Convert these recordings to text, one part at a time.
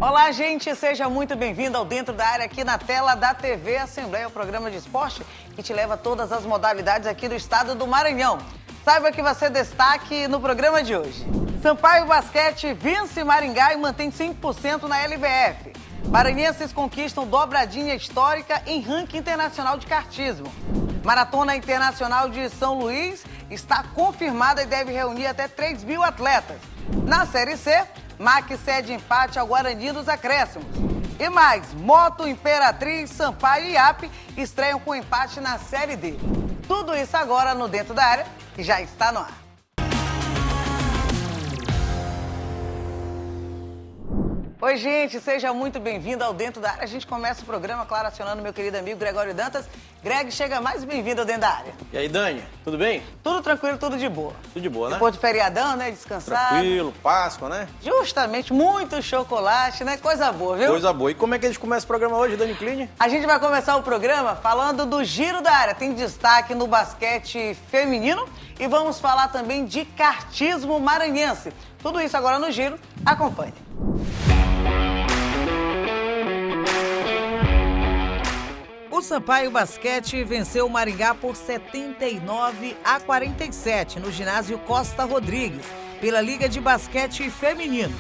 Olá, gente, seja muito bem-vindo ao Dentro da Área aqui na tela da TV Assembleia, o programa de esporte que te leva a todas as modalidades aqui do estado do Maranhão. Saiba que vai ser destaque no programa de hoje. Sampaio Basquete vence Maringá e mantém 5% na LBF. Maranhenses conquistam dobradinha histórica em ranking internacional de kartismo. Maratona Internacional de São Luís está confirmada e deve reunir até 3.000 atletas. Na Série C, MAC cede empate ao Guarani nos acréscimos. E mais, Moto, Imperatriz, Sampaio e IAP estreiam com empate na Série D. Tudo isso agora no Dentro da Área, que já está no ar. Oi, gente, seja muito bem-vindo ao Dentro da Área. A gente começa o programa, claro, acionando meu querido amigo Gregório Dantas. Greg, chega mais bem-vindo ao Dentro da Área. E aí, Dani, tudo bem? Tudo tranquilo, tudo de boa. Tudo de boa, né? Depois de feriadão, né? Descansado. Tranquilo, Páscoa, né? Justamente, muito chocolate, né? Coisa boa, viu? Coisa boa. E como é que a gente começa o programa hoje, Dani Kline? A gente vai começar o programa falando do Giro da Área. Tem destaque no basquete feminino e vamos falar também de kartismo maranhense. Tudo isso agora no Giro. Acompanhe. O Sampaio Basquete venceu o Maringá por 79-47 no ginásio Costa Rodrigues, pela Liga de Basquete Feminino.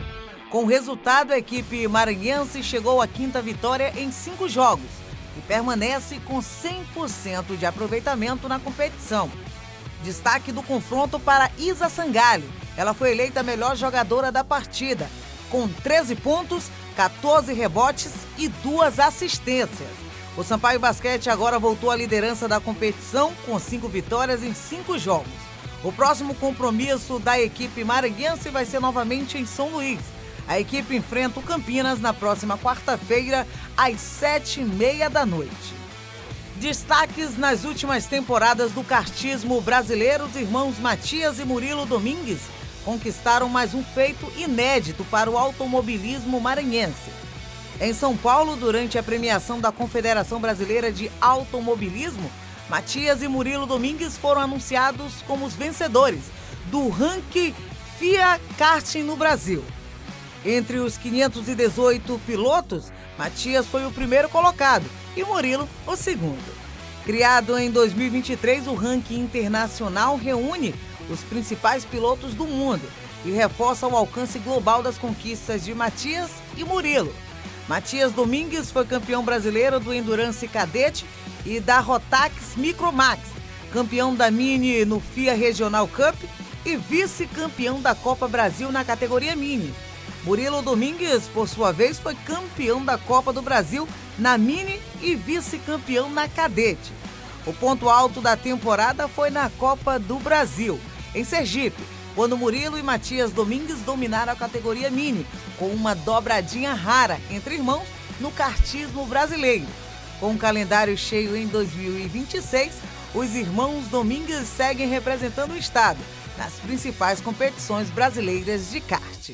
Com o resultado, a equipe maranhense chegou à quinta vitória em 5 jogos e permanece com 100% de aproveitamento na competição. Destaque do confronto para Isa Sangalho. Ela foi eleita a melhor jogadora da partida, com 13 pontos, 14 rebotes e 2 assistências. O Sampaio Basquete agora voltou à liderança da competição com 5 vitórias em 5 jogos. O próximo compromisso da equipe maranhense vai ser novamente em São Luís. A equipe enfrenta o Campinas na próxima quarta-feira, às 7h30 da noite. Destaques nas últimas temporadas do kartismo brasileiro, os irmãos Matias e Murilo Domingues conquistaram mais um feito inédito para o automobilismo maranhense. Em São Paulo, durante a premiação da Confederação Brasileira de Automobilismo, Matias e Murilo Domingues foram anunciados como os vencedores do ranking FIA Karting no Brasil. Entre os 518 pilotos, Matias foi o primeiro colocado e Murilo o segundo. Criado em 2023, o ranking internacional reúne os principais pilotos do mundo e reforça o alcance global das conquistas de Matias e Murilo. Matias Domingues foi campeão brasileiro do Endurance Cadete e da Rotax Micromax, campeão da Mini no FIA Regional Cup e vice-campeão da Copa Brasil na categoria Mini. Murilo Domingues, por sua vez, foi campeão da Copa do Brasil na Mini e vice-campeão na Cadete. O ponto alto da temporada foi na Copa do Brasil, em Sergipe, quando Murilo e Matias Domingues dominaram a categoria Mini, com uma dobradinha rara entre irmãos no kartismo brasileiro. Com um calendário cheio em 2026, os irmãos Domingues seguem representando o estado nas principais competições brasileiras de kart.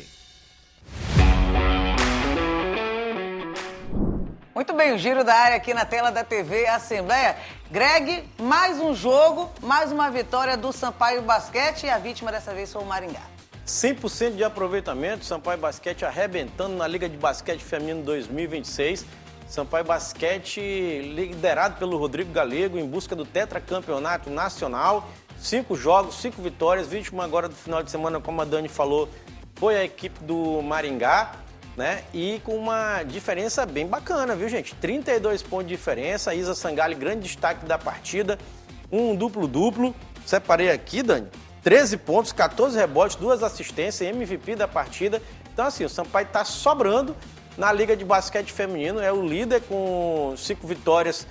Muito bem, o Giro da Área aqui na tela da TV Assembleia. Greg, mais um jogo, mais uma vitória do Sampaio Basquete e a vítima dessa vez foi o Maringá. 100% de aproveitamento, Sampaio Basquete arrebentando na Liga de Basquete Feminino 2026. Sampaio Basquete liderado pelo Rodrigo Galego em busca do tetracampeonato nacional. 5 jogos, 5 vitórias. Vítima agora do final de semana, como a Dani falou, foi a equipe do Maringá, né? E com uma diferença bem bacana, viu, gente? 32 pontos de diferença. A Isa Sangalho, grande destaque da partida. Um duplo-duplo. Separei aqui, Dani. 13 pontos, 14 rebotes, 2 assistências, MVP da partida. Então, assim, o Sampaio está sobrando na Liga de Basquete Feminino. É o líder com 5 vitórias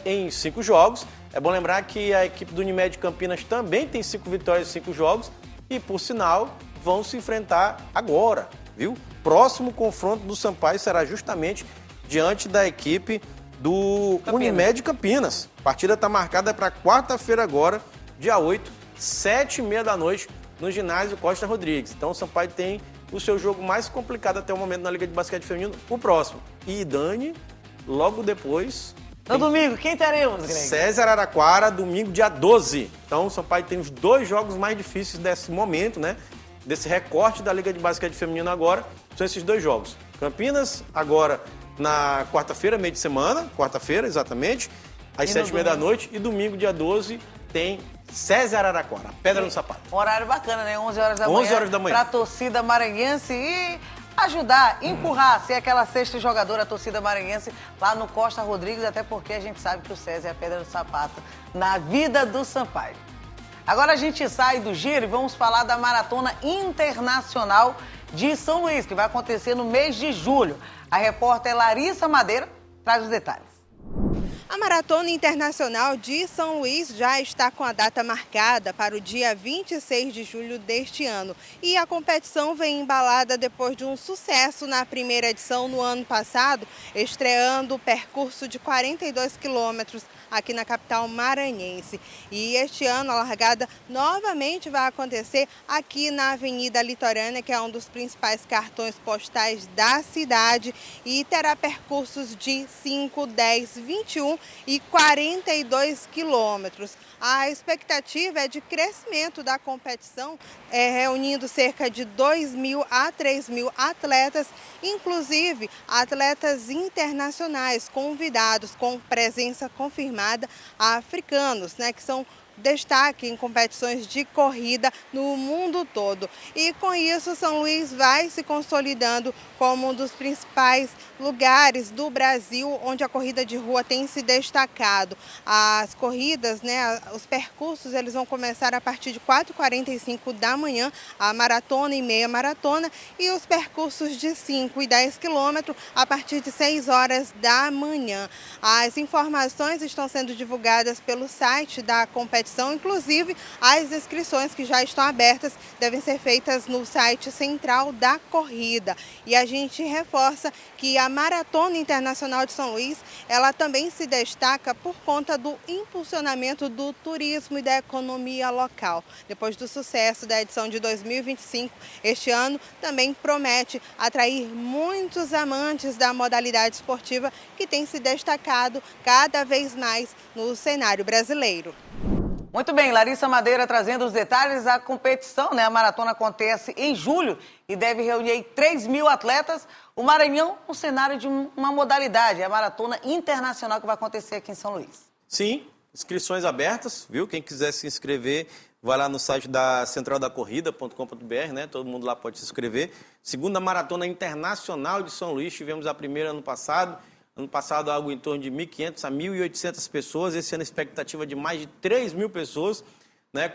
em 5 jogos. É bom lembrar que a equipe do Unimed Campinas também tem 5 vitórias em 5 jogos. E, por sinal, vão se enfrentar agora, viu? Próximo confronto do Sampaio será justamente diante da equipe do Unimed Campinas. A partida está marcada para quarta-feira agora, dia 8, 7h30 da noite, no ginásio Costa Rodrigues. Então o Sampaio tem o seu jogo mais complicado até o momento na Liga de Basquete Feminino, o próximo. E Dani, logo depois... No domingo, quem teremos, Greg? César Araquara, domingo, dia 12. Então o Sampaio tem os 2 jogos mais difíceis desse momento, né? desse recorte da Liga de Basquete Feminino agora, são esses 2 jogos. Campinas, agora na quarta-feira, meio de semana, quarta-feira, exatamente, às 7h30 da noite, e domingo, dia 12, tem César Araraquara, Pedra no Sapato. Um horário bacana, né? 11 horas da 11 horas da manhã. Para a torcida maranhense e ajudar, empurrar, ser aquela sexta jogadora, a torcida maranhense, lá no Costa Rodrigues, até porque a gente sabe que o César é a Pedra no Sapato na vida do Sampaio. Agora a gente sai do giro e vamos falar da Maratona Internacional de São Luís, que vai acontecer no mês de julho. A repórter Larissa Madeira traz os detalhes. A Maratona Internacional de São Luís já está com a data marcada para o dia 26 de julho deste ano. E a competição vem embalada depois de um sucesso na primeira edição no ano passado, estreando o percurso de 42 quilômetros aqui na capital maranhense. E este ano a largada novamente vai acontecer aqui na Avenida Litorânea, que é um dos principais cartões postais da cidade, e terá percursos de 5, 10, 21 e 42 quilômetros. A expectativa é de crescimento da competição, reunindo cerca de 2.000 a 3.000 atletas, inclusive atletas internacionais convidados com presença confirmada, africanos, que são destaque em competições de corrida no mundo todo. E com isso, São Luís vai se consolidando como um dos principais lugares do Brasil onde a corrida de rua tem se destacado. As corridas, os percursos, eles vão começar a partir de 4h45 da manhã, a maratona e meia maratona, e os percursos de 5 e 10 quilômetros a partir de 6 horas da manhã. As informações estão sendo divulgadas pelo site da competição. Inclusive, as inscrições que já estão abertas devem ser feitas no site central da corrida. E a gente reforça que a Maratona Internacional de São Luís, ela também se destaca por conta do impulsionamento do turismo e da economia local. Depois do sucesso da edição de 2025, este ano também promete atrair muitos amantes da modalidade esportiva que tem se destacado cada vez mais no cenário brasileiro. Muito bem, Larissa Madeira trazendo os detalhes da competição, A maratona acontece em julho e deve reunir 3.000 atletas. O Maranhão, um cenário de uma modalidade, a Maratona Internacional que vai acontecer aqui em São Luís. Sim, inscrições abertas, viu? Quem quiser se inscrever, vai lá no site da centraldacorrida.com.br, Todo mundo lá pode se inscrever. Segunda Maratona Internacional de São Luís, tivemos a primeira ano passado. Ano passado, algo em torno de 1.500 a 1.800 pessoas. Esse ano, a expectativa de mais de 3.000 pessoas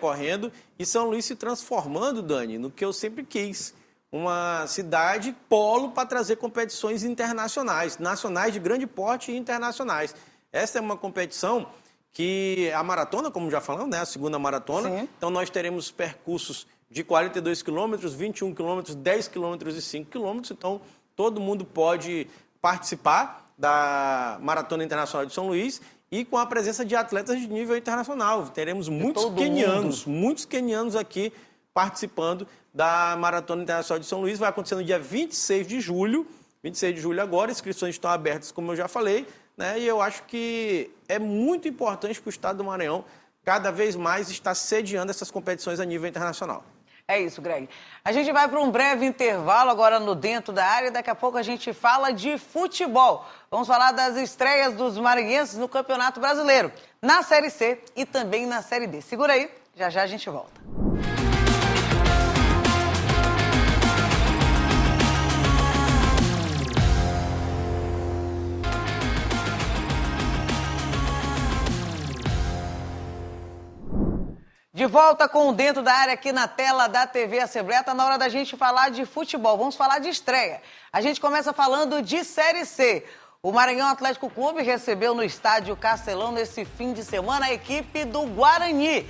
correndo. E São Luís se transformando, Dani, no que eu sempre quis. Uma cidade polo para trazer competições internacionais, nacionais de grande porte e internacionais. Essa é uma competição que a maratona, como já falamos, a segunda maratona. Sim. Então, nós teremos percursos de 42 quilômetros, 21 quilômetros, 10 quilômetros e 5 quilômetros. Então, todo mundo pode participar da Maratona Internacional de São Luís e com a presença de atletas de nível internacional. Teremos muitos quenianos aqui participando da Maratona Internacional de São Luís. Vai acontecer no dia 26 de julho. 26 de julho agora, inscrições estão abertas, como eu já falei, E eu acho que é muito importante para o estado do Maranhão cada vez mais estar sediando essas competições a nível internacional. É isso, Greg. A gente vai para um breve intervalo agora no Dentro da Área. Daqui a pouco a gente fala de futebol. Vamos falar das estreias dos maranhenses no Campeonato Brasileiro, na Série C e também na Série D. Segura aí, já já a gente volta. De volta com o Dentro da Área aqui na tela da TV Assembleia. Está na hora da gente falar de futebol. Vamos falar de estreia. A gente começa falando de Série C. O Maranhão Atlético Clube recebeu no estádio Castelão nesse fim de semana a equipe do Guarani.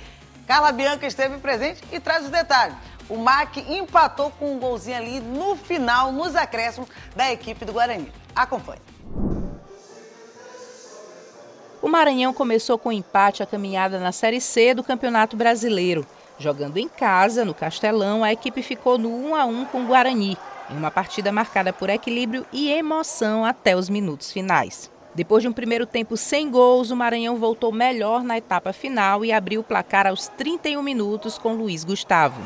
Carla Bianca esteve presente e traz os detalhes. O MAC empatou com um golzinho ali no final, nos acréscimos da equipe do Guarani. Acompanhe. O Maranhão começou com empate a caminhada na Série C do Campeonato Brasileiro. Jogando em casa, no Castelão, a equipe ficou no 1-1 com o Guarani, em uma partida marcada por equilíbrio e emoção até os minutos finais. Depois de um primeiro tempo sem gols, o Maranhão voltou melhor na etapa final e abriu o placar aos 31 minutos com Luiz Gustavo.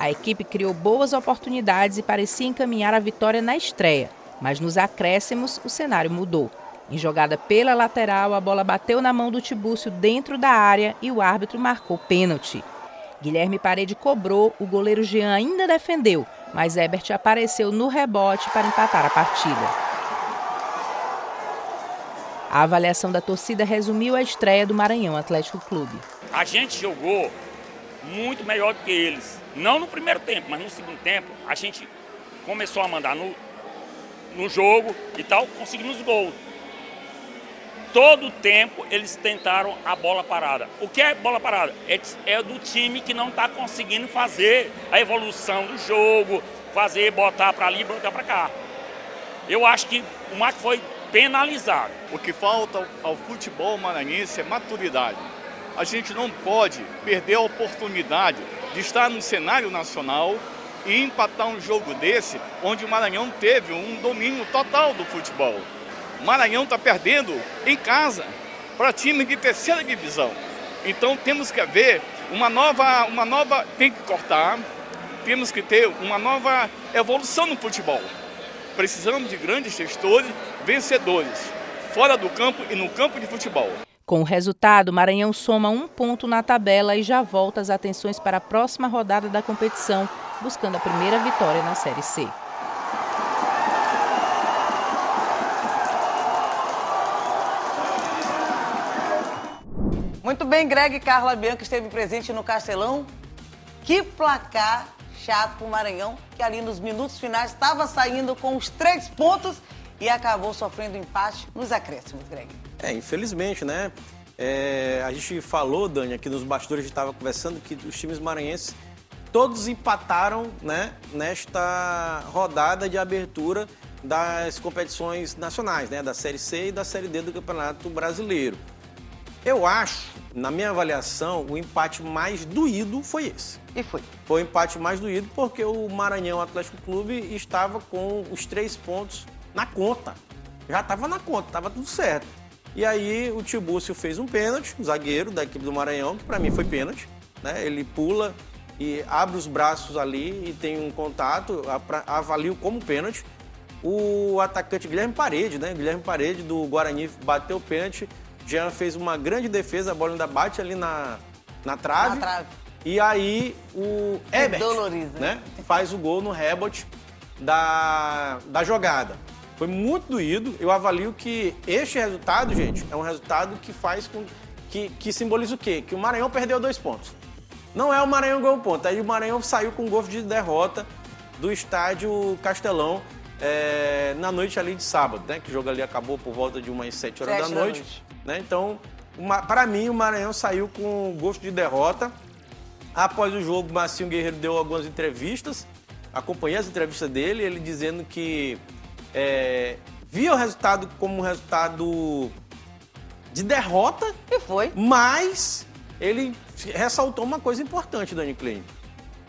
A equipe criou boas oportunidades e parecia encaminhar a vitória na estreia, mas nos acréscimos o cenário mudou. Em jogada pela lateral, a bola bateu na mão do Tibúrcio dentro da área e o árbitro marcou pênalti. Guilherme Parede cobrou, o goleiro Jean ainda defendeu, mas Herbert apareceu no rebote para empatar a partida. A avaliação da torcida resumiu a estreia do Maranhão Atlético Clube. A gente jogou muito melhor do que eles. Não no primeiro tempo, mas no segundo tempo a gente começou a mandar no jogo e tal, conseguimos gols. Todo o tempo eles tentaram a bola parada. O que é bola parada? É do time que não está conseguindo fazer a evolução do jogo, botar para ali e botar para cá. Eu acho que o MAC foi penalizado. O que falta ao futebol maranhense é maturidade. A gente não pode perder a oportunidade de estar no cenário nacional e empatar um jogo desse, onde o Maranhão teve um domínio total do futebol. O Maranhão está perdendo em casa para time de terceira divisão. Então temos que haver uma nova, tem que cortar, temos que ter uma nova evolução no futebol. Precisamos de grandes gestores, vencedores, fora do campo e no campo de futebol. Com o resultado, Maranhão soma 1 ponto na tabela e já volta as atenções para a próxima rodada da competição, buscando a primeira vitória na Série C. Muito bem, Greg e Carla Bianca esteve presente no Castelão. Que placar chato para o Maranhão, que ali nos minutos finais estava saindo com os 3 pontos e acabou sofrendo empate nos acréscimos, Greg. Infelizmente, né? A gente falou, Dani, aqui nos bastidores, a gente estava conversando que os times maranhenses todos empataram, né, nesta rodada de abertura das competições nacionais, né, da Série C e da Série D do Campeonato Brasileiro. Eu acho, na minha avaliação, o empate mais doído foi esse. E foi? Foi o empate mais doído porque o Maranhão Atlético Clube estava com os 3 pontos na conta. Já estava na conta, estava tudo certo. E aí o Tibúrcio fez um pênalti, o zagueiro da equipe do Maranhão, que para mim foi pênalti, né? Ele pula e abre os braços ali e tem um contato, avalio como pênalti. O atacante Guilherme Parede, né? Guilherme Parede do Guarani bateu o pênalti. Jean fez uma grande defesa, a bola ainda bate ali na trave. E aí o Herbert, né, faz o gol no rebote da jogada. Foi muito doído. Eu avalio que este resultado, gente, é um resultado que faz com que simboliza o quê? Que o Maranhão perdeu 2 pontos. Não é o Maranhão ganhou um ponto. Aí o Maranhão saiu com um gol de derrota do estádio Castelão na noite ali de sábado, né? Que o jogo ali acabou por volta de umas 7 horas da noite. Né? Então, para mim, o Maranhão saiu com gosto de derrota. Após o jogo, o Marcinho Guerreiro deu algumas entrevistas. Acompanhei as entrevistas dele, ele dizendo que via o resultado como um resultado de derrota. E foi. Mas ele ressaltou uma coisa importante, Dani Klein.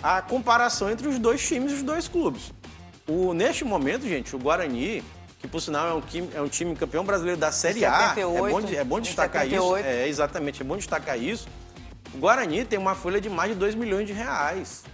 A comparação entre os dois times e os dois clubes. Neste momento, gente, o Guarani, que por sinal é um time campeão brasileiro da Série A, é bom destacar isso. Exatamente, é bom destacar isso. O Guarani tem uma folha de mais de 2 milhões de reais.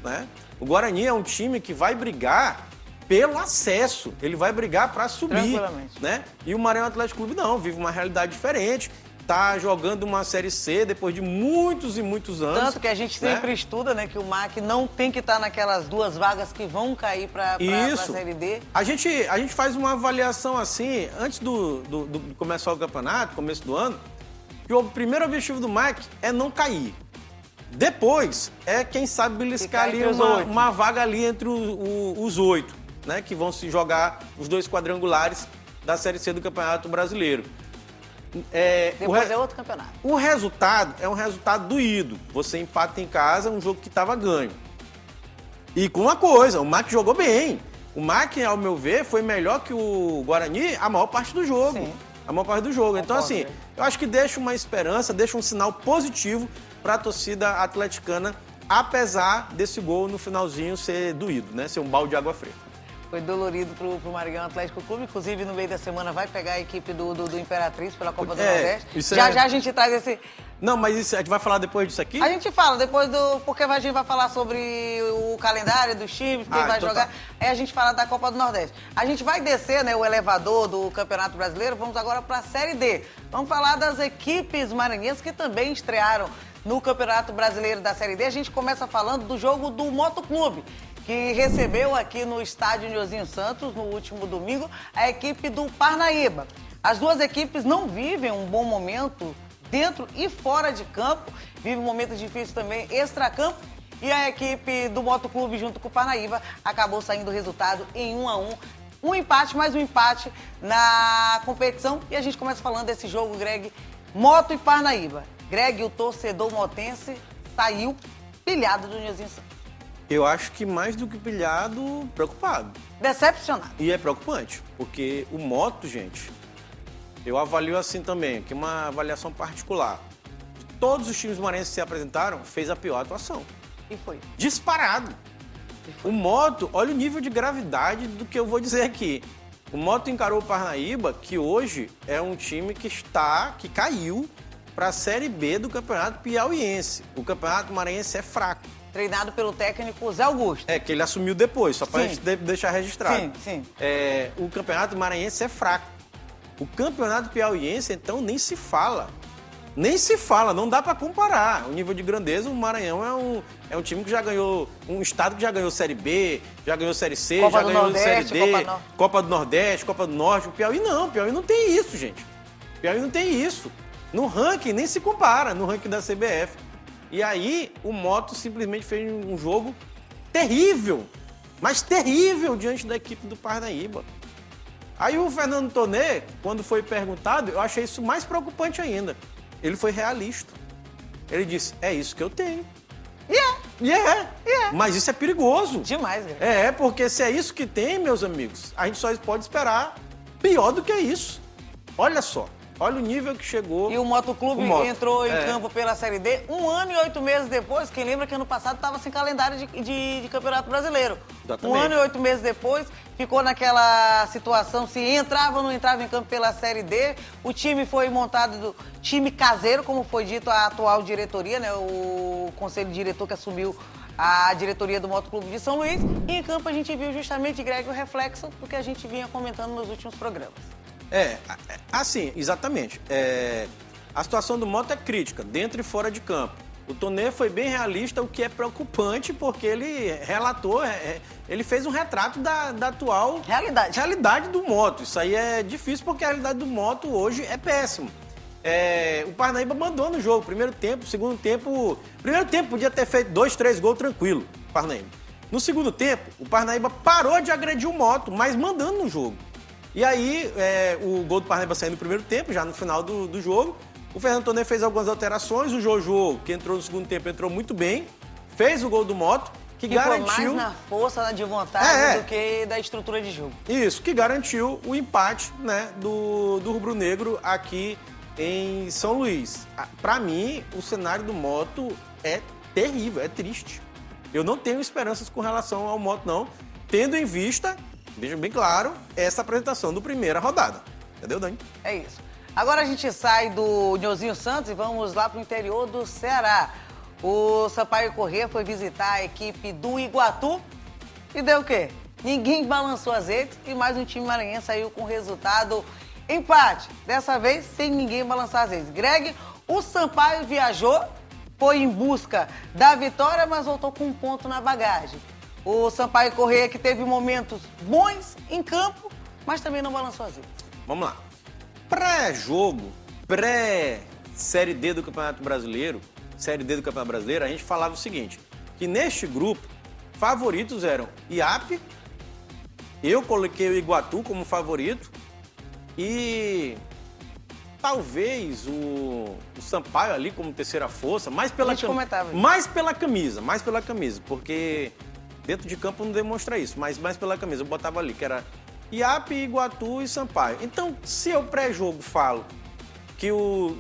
Né? O Guarani é um time que vai brigar pelo acesso, ele vai brigar para subir. Né? E o Maranhão Atlético Clube não, vive uma realidade diferente. Está jogando uma Série C depois de muitos e muitos anos. Tanto que a gente sempre estuda, né, que o MAC não tem que estar naquelas 2 vagas que vão cair para a Série D. A gente faz uma avaliação assim, antes do começar o campeonato, começo do ano, que o primeiro objetivo do MAC é não cair. Depois, quem sabe beliscar ali uma vaga ali entre os 8, né, que vão se jogar os 2 quadrangulares da Série C do Campeonato Brasileiro. Depois é outro campeonato. O resultado é um resultado doído. Você empata em casa um jogo que estava ganho. E com uma coisa, o MAC jogou bem. O MAC, ao meu ver, foi melhor que o Guarani a maior parte do jogo. Sim. A maior parte do jogo. Então, assim, eu acho que deixa uma esperança, deixa um sinal positivo para a torcida atleticana, apesar desse gol no finalzinho ser doído, né? Ser um balde de água fria. Foi dolorido pro Maranhão Atlético Clube. Inclusive, no meio da semana vai pegar a equipe do Imperatriz pela Copa do Nordeste. Já a gente traz esse... Não, mas isso, a gente vai falar depois disso aqui? A gente fala depois porque a gente vai falar sobre o calendário dos times, quem vai jogar. Aí a gente fala da Copa do Nordeste. A gente vai descer, né, o elevador do Campeonato Brasileiro. Vamos agora para a Série D. Vamos falar das equipes maranhenses que também estrearam no Campeonato Brasileiro da Série D. A gente começa falando do jogo do Motoclube, que recebeu aqui no estádio Nhozinho Santos, no último domingo, a equipe do Parnaíba. As duas equipes não vivem um bom momento dentro e fora de campo, vive um momento difícil também extracampo, e a equipe do Motoclube junto com o Parnaíba acabou saindo o resultado em 1-1. Um empate, mais um empate na competição, e a gente começa falando desse jogo, Greg, Moto e Parnaíba. Greg, o torcedor motense, saiu pilhado do Nhozinho Santos. Eu acho que mais do que pilhado, preocupado. Decepcionado. E é preocupante, porque o Moto, gente, eu avalio assim também, que é uma avaliação particular. De todos os times maranhenses que se apresentaram, fez a pior atuação. E foi. Disparado. O Moto, olha o nível de gravidade do que eu vou dizer aqui. O Moto encarou o Parnaíba, que hoje é um time que caiu para a Série B do Campeonato Piauiense. O Campeonato Maranhense é fraco. Treinado pelo técnico Zé Augusto. É, que ele assumiu depois, só para a gente deixar registrado. Sim, sim. O Campeonato Maranhense é fraco. O Campeonato Piauiense, então, nem se fala. Nem se fala, não dá para comparar. O nível de grandeza, o Maranhão é um time que já ganhou, um estado que já ganhou Série B, já ganhou Série C, Copa já do ganhou Nordeste, Série D, Copa do Nordeste, Copa do Norte. O Piauí não tem isso, gente. O Piauí não tem isso. No ranking, nem se compara, no ranking da CBF. E aí, o Moto simplesmente fez um jogo terrível, mas terrível diante da equipe do Parnaíba. Aí o Fernando Tonê, quando foi perguntado, eu achei isso mais preocupante ainda. Ele foi realista. Ele disse, é isso que eu tenho. Mas isso é perigoso. Demais, velho. Porque se é isso que tem, meus amigos, a gente só pode esperar pior do que isso. Olha só. Olha o nível que chegou. E o Motoclube entrou em campo pela Série D 1 ano e 8 meses depois. Quem lembra que ano passado estava sem calendário de Campeonato Brasileiro. Exatamente. 1 ano e 8 meses depois, ficou naquela situação, se entrava ou não entrava em campo pela Série D. O time foi montado do time caseiro, como foi dito a atual diretoria, né? O conselho diretor que assumiu a diretoria do Motoclube de São Luís. E em campo a gente viu justamente, Greg, o reflexo do que a gente vinha comentando nos últimos programas. Assim, exatamente. A situação do Moto é crítica, dentro e fora de campo. O Tonê foi bem realista, o que é preocupante, porque ele relatou, ele fez um retrato da atual realidade do Moto. Isso aí é difícil, porque a realidade do Moto hoje é péssima. O Parnaíba mandou no jogo, primeiro tempo, segundo tempo... Primeiro tempo podia ter feito 2, 3 gols tranquilo, o Parnaíba. No segundo tempo, o Parnaíba parou de agredir o Moto, mas mandando no jogo. E aí, o gol do Parnaíba saiu no primeiro tempo, já no final do jogo. O Fernando Tonê fez algumas alterações. O Jojo, que entrou no segundo tempo, entrou muito bem. Fez o gol do Moto, que garantiu... Foi mais na força de vontade do que da estrutura de jogo. Isso, que garantiu o empate, né, do rubro-negro aqui em São Luís. Para mim, o cenário do Moto é terrível, é triste. Eu não tenho esperanças com relação ao Moto, não. Tendo em vista... Veja bem claro, essa apresentação do primeira rodada. Entendeu, Dani? É isso. Agora a gente sai do Nhozinho Santos e vamos lá para o interior do Ceará. O Sampaio Corrêa foi visitar a equipe do Iguatu e deu o quê? Ninguém balançou as redes e mais um time maranhense saiu com resultado empate. Dessa vez, sem ninguém balançar as redes. Greg, o Sampaio viajou, foi em busca da vitória, mas voltou com um ponto na bagagem. O Sampaio Corrêa que teve momentos bons em campo, mas também não balançou as redes. Vamos lá. Pré-jogo, pré-Série D do Campeonato Brasileiro, a gente falava o seguinte, que neste grupo, favoritos eram IAP, eu coloquei o Iguatu como favorito e talvez o Sampaio ali como terceira força, mais pela camisa, porque... Dentro de campo não demonstra isso, mas mais pela camisa. Eu botava ali, que era IAP, Iguatu e Sampaio. Então, se eu pré-jogo falo que o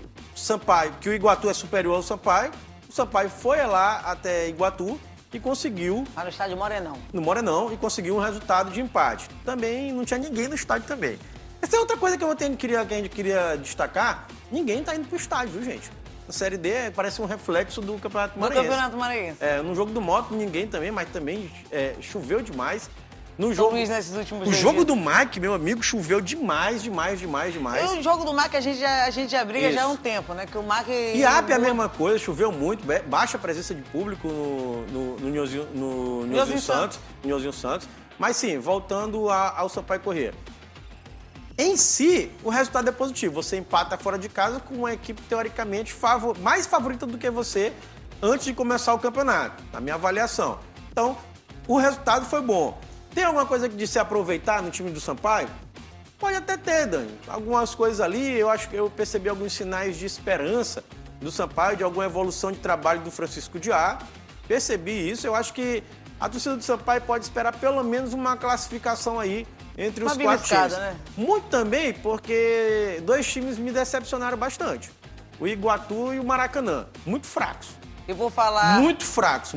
Iguatu é superior ao Sampaio, o Sampaio foi lá até Iguatu e conseguiu... Lá no estádio Morenão. No Morenão, e conseguiu um resultado de empate. Também não tinha ninguém no estádio também. Essa é outra coisa que a gente queria destacar. Ninguém tá indo pro estádio, viu, gente? A Série D parece um reflexo do Campeonato Maranhense. Do Campeonato Maranhense. No jogo do Moto, ninguém também, mas também choveu demais. No São jogo, Luís nesses últimos o dias. jogo do MAC, meu amigo, choveu demais. E o jogo do MAC a gente já briga já há um tempo, né? Que o MAC... IAP é a mesma coisa, choveu muito, baixa presença de público no Nhozinho Santos. Mas sim, voltando ao Sampaio Corrêa. Em si, o resultado é positivo. Você empata fora de casa com uma equipe teoricamente mais favorita do que você antes de começar o campeonato, na minha avaliação. Então, o resultado foi bom. Tem alguma coisa de se aproveitar no time do Sampaio? Pode até ter, Dani. Algumas coisas ali, eu acho que eu percebi alguns sinais de esperança do Sampaio, de alguma evolução de trabalho do Francisco Diá. Percebi isso. Eu acho que a torcida do Sampaio pode esperar pelo menos uma classificação aí entre os 4 times. Né? Muito também porque 2 times me decepcionaram bastante. O Iguatu e o Maracanã. Muito fracos. Eu vou falar... Muito fracos.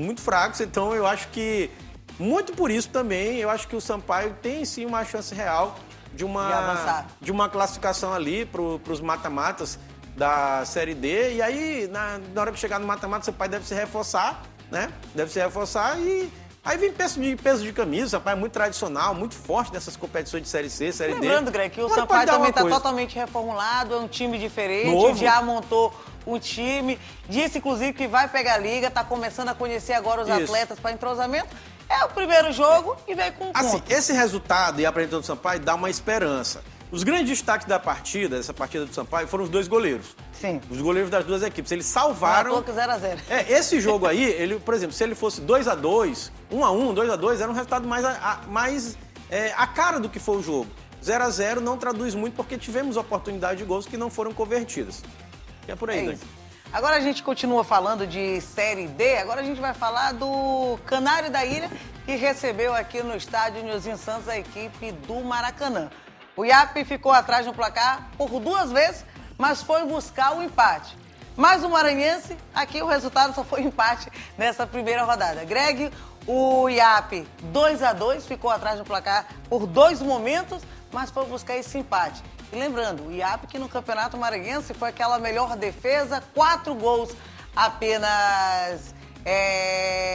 Então eu acho que... Muito por isso também, eu acho que o Sampaio tem sim uma chance real de uma classificação ali para os mata-matas da Série D. E aí, na hora que chegar no mata-mata, o Sampaio deve se reforçar, né? E aí vem peso de camisa. O Sampaio é muito tradicional, muito forte nessas competições de Série C, Série D. Lembrando, Greg, que o Sampaio também está totalmente reformulado, é um time diferente, novo. Já montou o time, disse inclusive que vai pegar a liga, está começando a conhecer agora os atletas para entrosamento. É o primeiro jogo e veio com um ponto. Assim, esse resultado e a apresentação do Sampaio dá uma esperança. Os grandes destaques dessa partida do Sampaio, foram os 2 goleiros. Sim. Os goleiros das 2 equipes. Eles salvaram... Não, 0-0. Esse jogo aí, por exemplo, se ele fosse 2-2, 1-1, 2-2, era um resultado mais a cara do que foi o jogo. 0-0 não traduz muito porque tivemos oportunidade de gols que não foram convertidas. E é por aí, Dani. Agora a gente continua falando de Série D, agora a gente vai falar do Canário da Ilha, que recebeu aqui no estádio Nhozinho Santos a equipe do Maracanã. O IAP ficou atrás no placar por 2 vezes, mas foi buscar o empate. Mas o Maranhense, aqui o resultado só foi empate nessa primeira rodada. Greg, o IAP 2-2, ficou atrás no placar por 2 momentos, mas foi buscar esse empate. E lembrando, o IAP que no Campeonato Maranhense foi aquela melhor defesa, 4 gols apenas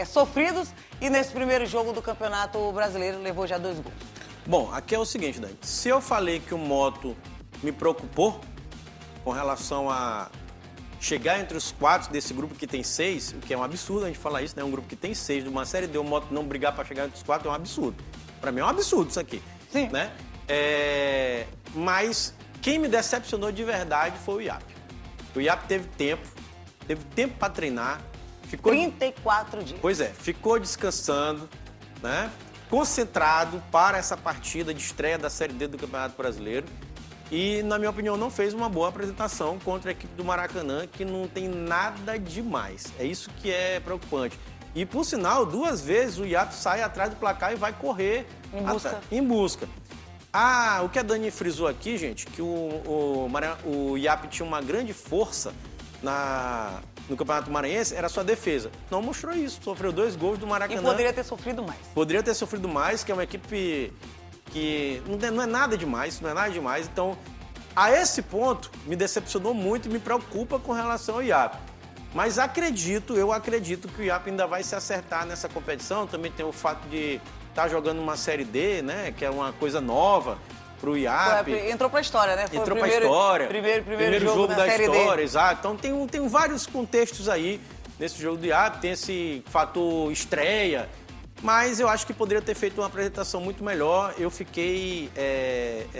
sofridos, e nesse primeiro jogo do Campeonato Brasileiro levou já 2 gols. Bom, aqui é o seguinte, Dani, se eu falei que o Moto me preocupou com relação a chegar entre os 4 desse grupo que tem 6, o que é um absurdo a gente falar isso, né? Um grupo que tem 6, de uma Série D, o Moto não brigar para chegar entre os 4 é um absurdo. Para mim é um absurdo isso aqui. Sim. Né? Mas quem me decepcionou de verdade foi o IAP. O IAP teve tempo para treinar. 34 dias. Pois é, ficou descansando, né? Concentrado para essa partida de estreia da Série D do Campeonato Brasileiro. E, na minha opinião, não fez uma boa apresentação contra a equipe do Maracanã, que não tem nada demais. É isso que é preocupante. E, por sinal, 2 vezes o IAP sai atrás do placar e vai correr em busca. O que a Dani frisou aqui, gente, que o IAP tinha uma grande força no Campeonato Maranhense, era a sua defesa. Não mostrou isso, sofreu 2 gols do Maracanã. E poderia ter sofrido mais. Poderia ter sofrido mais, que é uma equipe que não é nada demais, Então, a esse ponto, me decepcionou muito e me preocupa com relação ao IAP. Mas eu acredito que o IAP ainda vai se acertar nessa competição. Também tem o fato de estar jogando uma Série D, né? Que é uma coisa nova para o IAP. Entrou para a história, né? Entrou para a história. Primeiro jogo da Série história, D. exato. Então tem vários contextos aí nesse jogo do IAP. Tem esse fator estreia. Mas eu acho que poderia ter feito uma apresentação muito melhor. Eu fiquei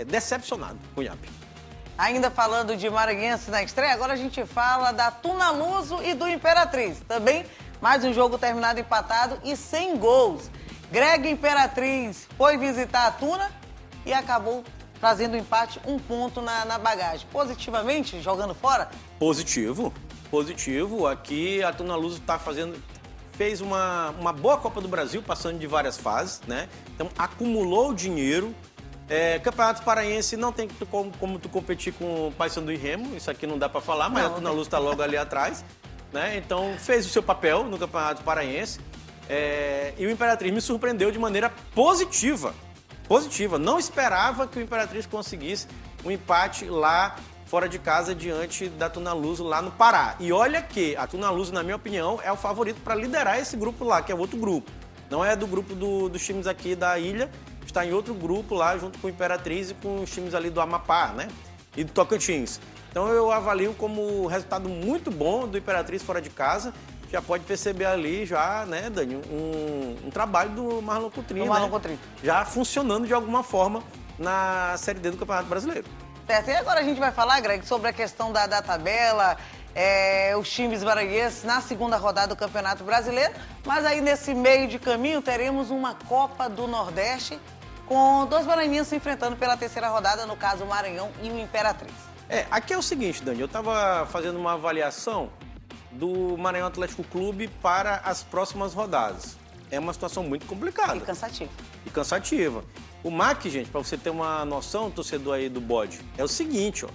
decepcionado com o IAP. Ainda falando de Maranhense na estreia, agora a gente fala da Tunaluso e do Imperatriz. Também mais um jogo terminado empatado e sem gols. Greg Imperatriz foi visitar a Tuna e acabou trazendo empate, 1 ponto na bagagem. Positivamente, jogando fora? Positivo. Aqui a Tunaluso fez uma boa Copa do Brasil, passando de várias fases, né? Então acumulou dinheiro. Campeonato Paraense não tem como tu competir com o Paysandu e Remo, isso aqui não dá para falar, mas a Tunaluso está logo ali atrás, né? Então fez o seu papel no Campeonato Paraense. E o Imperatriz me surpreendeu de maneira positiva. Positiva. Não esperava que o Imperatriz conseguisse um empate lá fora de casa diante da Tunaluso lá no Pará. E olha que a Tunaluso, na minha opinião, é o favorito para liderar esse grupo lá, que é outro grupo. Não é do grupo dos times aqui da ilha, está em outro grupo lá junto com o Imperatriz e com os times ali do Amapá, né? E do Tocantins. Então eu avalio como um resultado muito bom do Imperatriz fora de casa. Já pode perceber ali, já, né, Dani, um trabalho do Marlon Coutrinho, né? Já funcionando de alguma forma na Série D do Campeonato Brasileiro. Certo, e agora a gente vai falar, Greg, sobre a questão da tabela, os times maranhenses na segunda rodada do Campeonato Brasileiro, mas aí nesse meio de caminho teremos uma Copa do Nordeste com 2 maranhenses se enfrentando pela terceira rodada, no caso o Maranhão e o Imperatriz. Aqui é o seguinte, Dani, eu estava fazendo uma avaliação do Maranhão Atlético Clube para as próximas rodadas. É uma situação muito complicada. E cansativa. O MAC, gente, para você ter uma noção, torcedor aí do bode, é o seguinte, ó.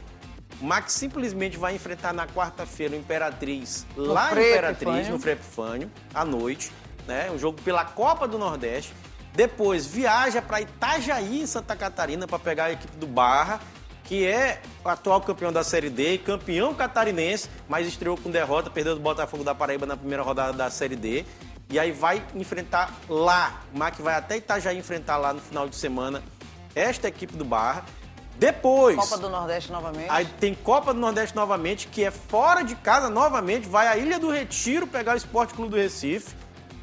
O MAC simplesmente vai enfrentar na quarta-feira o Imperatriz, lá em Imperatriz, no Frei Epifânio, à noite, né? Um jogo pela Copa do Nordeste. Depois viaja para Itajaí, em Santa Catarina, para pegar a equipe do Barra, que é o atual campeão da Série D, campeão catarinense, mas estreou com derrota, perdeu do Botafogo da Paraíba na primeira rodada da Série D. E aí vai enfrentar lá, o MAC vai até Itajaí enfrentar lá no final de semana esta equipe do Barra. Depois... Copa do Nordeste novamente. Aí tem Copa do Nordeste novamente, que é fora de casa novamente, vai à Ilha do Retiro pegar o Sport Clube do Recife.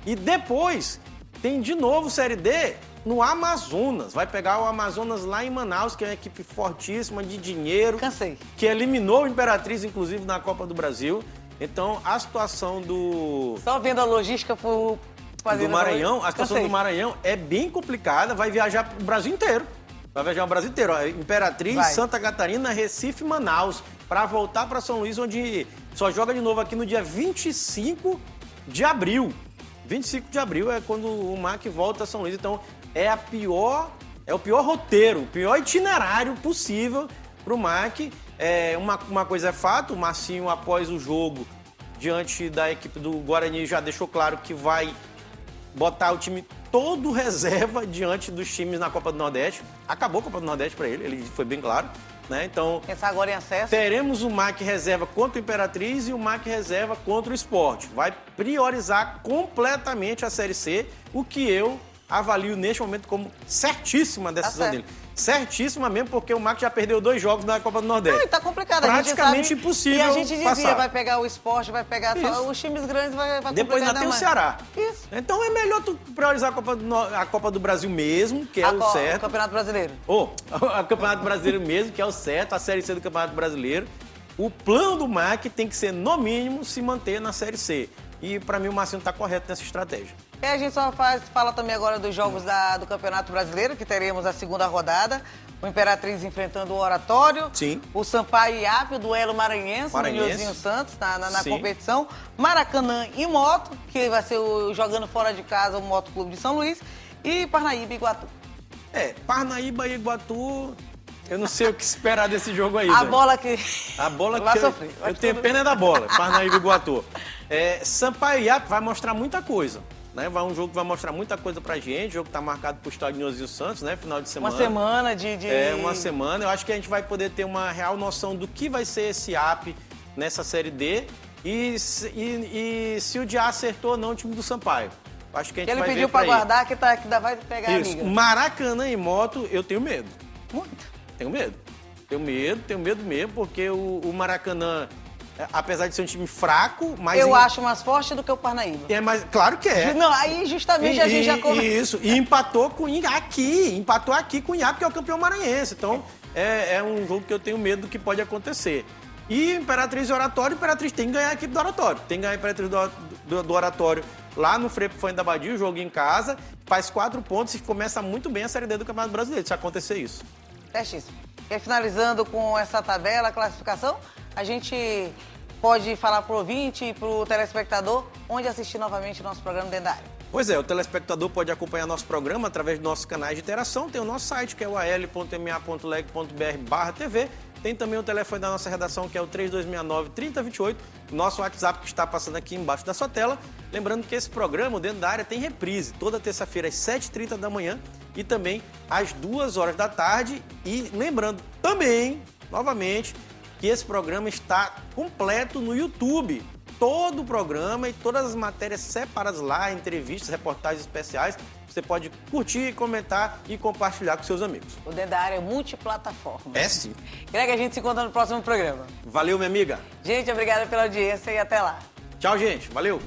E depois tem de novo Série D no Amazonas. Vai pegar o Amazonas lá em Manaus, que é uma equipe fortíssima, de dinheiro. Cansei. Que eliminou o Imperatriz, inclusive, na Copa do Brasil. Então, a situação do... Só vendo a logística do Maranhão, a situação do Maranhão é bem complicada. Vai viajar o Brasil inteiro. Vai viajar o Brasil inteiro. Ó. Imperatriz, Santa Catarina, Recife e Manaus. Para voltar para São Luís, onde só joga de novo aqui no dia 25 de abril. 25 de abril é quando o MAC volta a São Luís. Então, é o pior roteiro, o pior itinerário possível para o MAC. Uma coisa é fato, o Marcinho, após o jogo, diante da equipe do Guarani, já deixou claro que vai botar o time todo reserva diante dos times na Copa do Nordeste. Acabou a Copa do Nordeste para ele foi bem claro. Né? Então, pensar agora em acesso. Teremos o MAC reserva contra o Imperatriz e o MAC reserva contra o Sport. Vai priorizar completamente a Série C, o que eu avalio neste momento como certíssima a decisão dele. Certíssima mesmo, porque o MAC já perdeu 2 jogos na Copa do Nordeste. Não, tá complicado. Praticamente impossível. E a gente dizia, passar. Vai pegar o Sport, vai pegar os times grandes, vai depois ainda tem o Ceará. Isso. Então é melhor tu priorizar a Copa do Brasil mesmo, que é o certo. O Campeonato Brasileiro. O Campeonato Brasileiro mesmo, que é o certo, a Série C do Campeonato Brasileiro. O plano do MAC tem que ser, no mínimo, se manter na Série C. E para mim o Marcinho está correto nessa estratégia. E a gente só fala também agora dos jogos do Campeonato Brasileiro, que teremos a segunda rodada. O Imperatriz enfrentando o Oratório. Sim. O Sampaio e Iap, o duelo maranhense, o Nilzinho Santos na competição. Maracanã e Moto, que vai ser jogando fora de casa o Moto Clube de São Luís. E Parnaíba e Iguatu. Parnaíba e Iguatu, eu não sei o que esperar desse jogo aí. A bola que eu tenho pena da bola, Parnaíba e Iguatu. Sampaio e Iap vai mostrar muita coisa. Né? Um jogo que vai mostrar muita coisa pra gente. O jogo está marcado pro estádio Nilzinho Santos, né? Final de semana. Uma semana uma semana. Eu acho que a gente vai poder ter uma real noção do que vai ser esse AP nessa Série D e se o Diá acertou ou não o time do Sampaio. Acho que a gente ele vai pediu ver para guardar, que vai pegar a liga. Maracanã e Moto, eu tenho medo. Muito. Tenho medo mesmo, porque o Maracanã... Apesar de ser um time fraco, mas... Eu acho mais forte do que o Parnaíba. Claro que é. Não, aí justamente a gente já... Isso, e empatou aqui com o Iap, que é o campeão maranhense. Então, é um jogo que eu tenho medo do que pode acontecer. E Imperatriz e Oratório, Imperatriz tem que ganhar a equipe do Oratório. Tem que ganhar a Imperatriz do Oratório lá no Frei Epifânio da Badia, o jogo em casa, faz 4 pontos e começa muito bem a Série D do Campeonato Brasileiro, se acontecer isso. Certíssimo. E finalizando com essa tabela, a classificação, a gente pode falar para o ouvinte e para o telespectador onde assistir novamente o nosso programa dentro da área. Pois é, o telespectador pode acompanhar nosso programa através dos nossos canais de interação. Tem o nosso site, que é o al.ma.leg.br/TV. Tem também o telefone da nossa redação, que é o 3269-3028, nosso WhatsApp que está passando aqui embaixo da sua tela. Lembrando que esse programa, Dentro da Área, tem reprise toda terça-feira às 7h30 da manhã e também às 2h da tarde. E lembrando também, novamente, que esse programa está completo no YouTube. Todo o programa e todas as matérias separadas lá, entrevistas, reportagens especiais, você pode curtir, comentar e compartilhar com seus amigos. O Dentro da Área é multiplataforma. É sim. Greg, a gente se encontra no próximo programa. Valeu, minha amiga. Gente, obrigada pela audiência e até lá. Tchau, gente. Valeu.